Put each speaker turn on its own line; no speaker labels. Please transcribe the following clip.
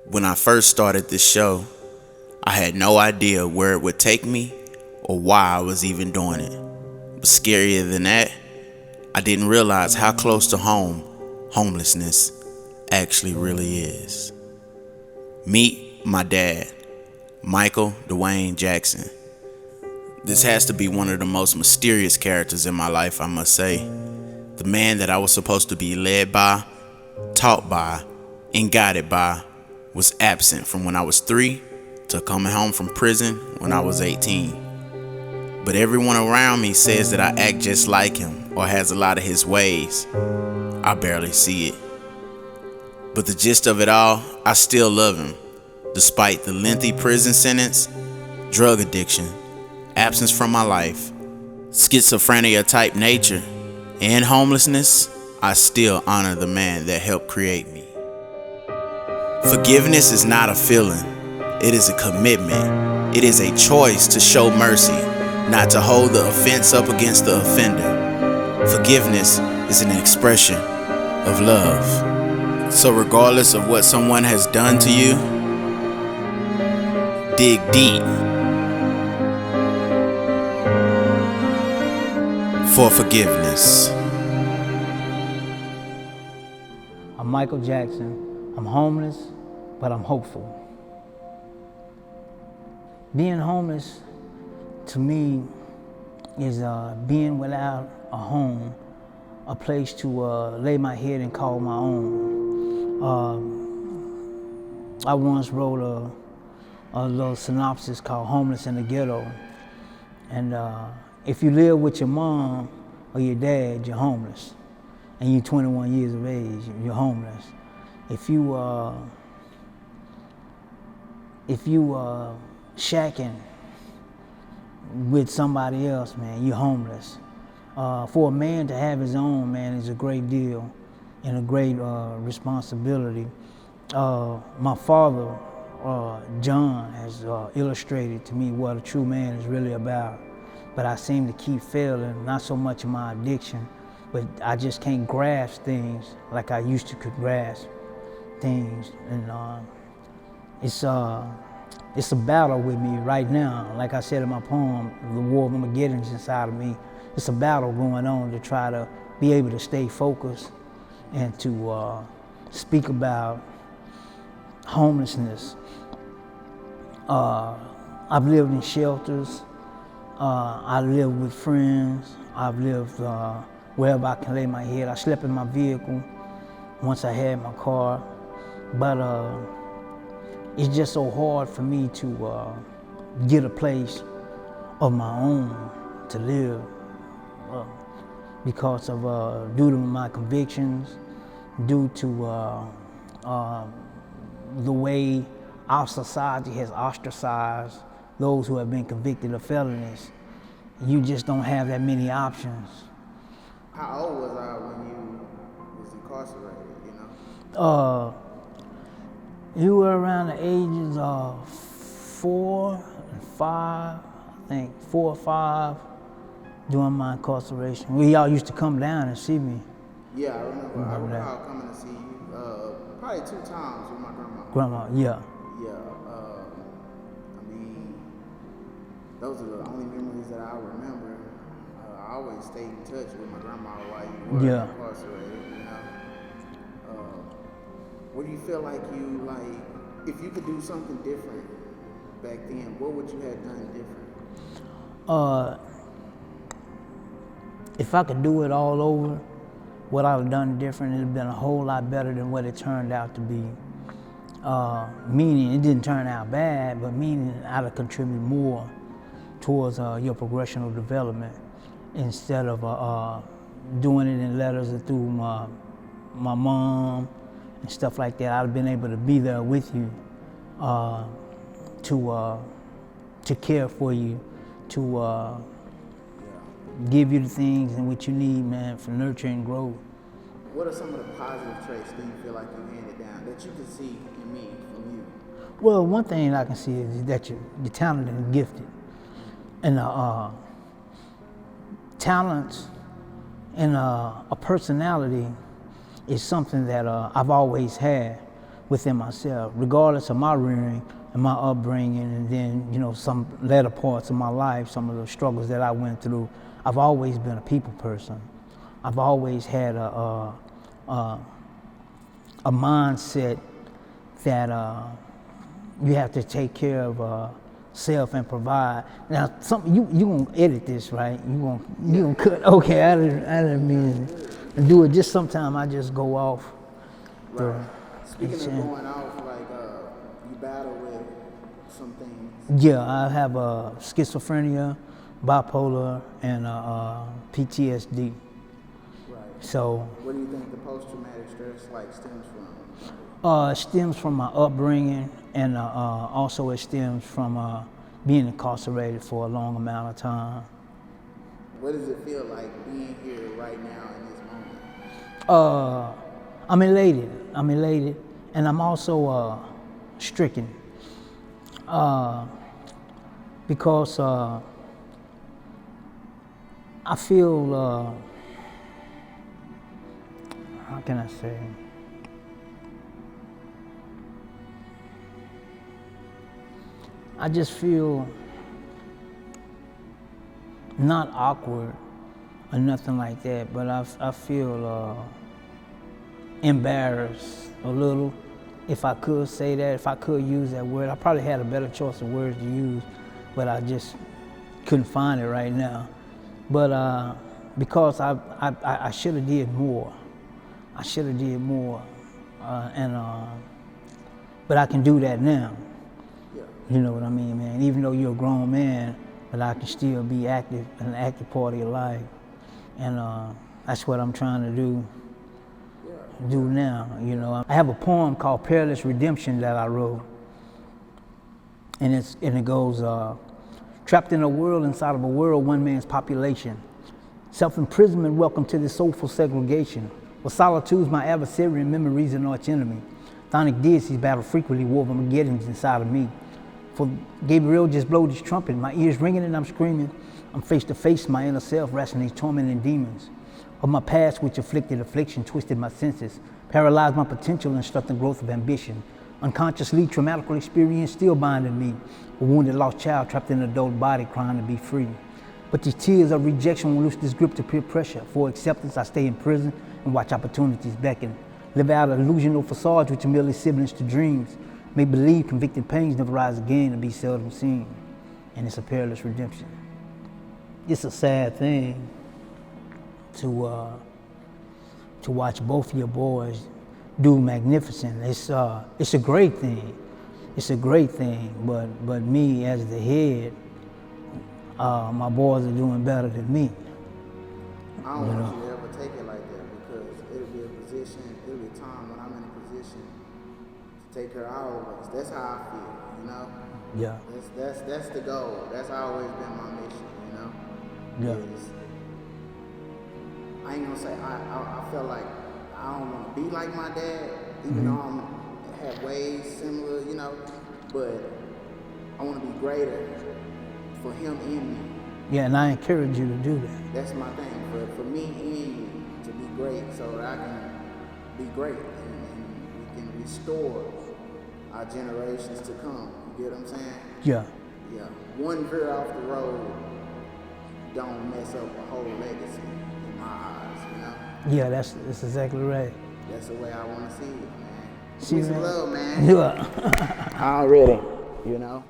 When I first started this show, I had no idea where it would take me or why I was even doing it. But scarier than that, I didn't realize how close to home homelessness actually really is. Meet my dad, Michael Dwayne Jackson. This has to be one of the most mysterious characters in my life, I must say. The man that I was supposed to be led by, taught by, and guided by was absent from when I was 3 to coming home from prison when I was 18. But everyone around me says that I act just like him or has a lot of his ways. I barely see it. But the gist of it all, I still love him. Despite the lengthy prison sentence, drug addiction, absence from my life, schizophrenia type nature, and homelessness, I still honor the man that helped create me. Forgiveness is not a feeling, it is a commitment. It is a choice to show mercy, not to hold the offense up against the offender. Forgiveness is an expression of love. So regardless of what someone has done to you, dig deep for forgiveness.
I'm Michael Jackson. I'm homeless, but I'm hopeful. Being homeless, to me, is being without a home, a place to lay my head and call my own. I once wrote a little synopsis called Homeless in the Ghetto. And if you live with your mom or your dad, you're homeless. And you're 21 years of age, you're homeless. If you shacking with somebody else, man, you're homeless. For a man to have his own, man, is a great deal and a great responsibility. My father, John, has illustrated to me what a true man is really about. But I seem to keep failing, not so much in my addiction, but I just can't grasp things like I used to could grasp things. And it's a battle with me right now. Like I said in my poem, The War of Armageddon is inside of me. It's a battle going on to try to be able to stay focused and to speak about homelessness. I've lived in shelters. I live with friends. I've lived wherever I can lay my head. I slept in my vehicle once I had my car. But it's just so hard for me to get a place of my own to live because of due to my convictions, due to the way our society has ostracized those who have been convicted of felonies. You just don't have that many options.
How old was I when you was incarcerated, you know?
You were around the ages of 4 and 5, I think 4 or 5 during my incarceration. We all used to come down and see me.
Yeah, I remember coming to see you probably 2 times with my grandma.
Grandma, yeah.
Yeah, I mean, those are the only memories that I remember. I always stayed in touch with my grandma while you were incarcerated, you know? What do you feel like if you could do something different back then, what would you have done different?
If I could do it all over, what I would have done different, it'd have been a whole lot better than what it turned out to be. Meaning it didn't turn out bad, but meaning I'd have contributed more towards your progressional development instead of doing it in letters or through my mom and stuff like that. I'd have been able to be there with you to care for you, to give you the things in which you need, man, for nurture and growth.
What are some of the positive traits that you feel like you handed down that you can see in me from you?
Well, one thing I can see is that you're talented and gifted. And talents and a personality is something that I've always had. within myself, regardless of my rearing and my upbringing, and then, you know, some later parts of my life, some of the struggles that I went through. I've always been a people person. I've always had a mindset that you have to take care of self and provide. Now, you gonna edit this, right? You gonna cut? Okay, I didn't mean to do it. Just sometimes I just go off.
Right. Speaking of going off, like you battle with some things.
Yeah, I have schizophrenia, bipolar, and PTSD.
Right.
So.
What do you think the post-traumatic stress stems from?
It stems from my upbringing, and also it stems from being incarcerated for a long amount of time.
What does it feel like being here right now in this moment?
I'm elated, and I'm also stricken because I feel, how can I say? I just feel not awkward or nothing like that, but I feel embarrassed a little, if I could say that, if I could use that word. I probably had a better choice of words to use, but I just couldn't find it right now. But because I should have did more. I should have did more, but I can do that now. You know what I mean, man? Even though you're a grown man, but I can still be active, an active part of your life. And that's what I'm trying to do now, you know. I have a poem called Perilous Redemption that I wrote. And it goes, trapped in a world inside of a world, one man's population. Self-imprisonment, welcome to this soulful segregation. With solitude's my adversary and memories an arch enemy. Thonic deities battle frequently, war of Armageddon's inside of me. For Gabriel just blowed his trumpet, my ears ringing and I'm screaming. I'm face to face, my inner self, wrestling these tormenting demons. Of my past which afflicted affliction, twisted my senses, paralyzed my potential and struck the growth of ambition. Unconsciously, traumatical experience still binding me. A wounded lost child trapped in an adult body crying to be free. But these tears of rejection will loose this grip to peer pressure. For acceptance, I stay in prison and watch opportunities beckon. Live out illusional facades which are merely siblings to dreams. Make believe convicted pains never rise again and be seldom seen. And it's a perilous redemption. It's a sad thing to watch both of your boys do magnificent. It's a great thing. It's a great thing. But me as the head, my boys are doing better than me.
I don't want you to ever take it like that, because it'll be a time when I'm in a position to take care of all of us. That's how I feel, you know?
Yeah.
That's the goal. That's always been my mission, you know?
Yeah.
I ain't gonna say I feel like I don't want to be like my dad, even though I have ways similar, you know, but I want to be greater for him and me.
Yeah, and I encourage you to do that.
That's my thing, for me and you to be great, so that I can be great and we can restore our generations to come. You get what I'm saying?
Yeah.
Yeah. One veer off the road don't mess up a whole legacy in my eyes, you know?
Yeah, that's exactly right.
That's the way I want to see it, man.
See,
Peace
man.
and love, man.
Yeah.
Already, you know?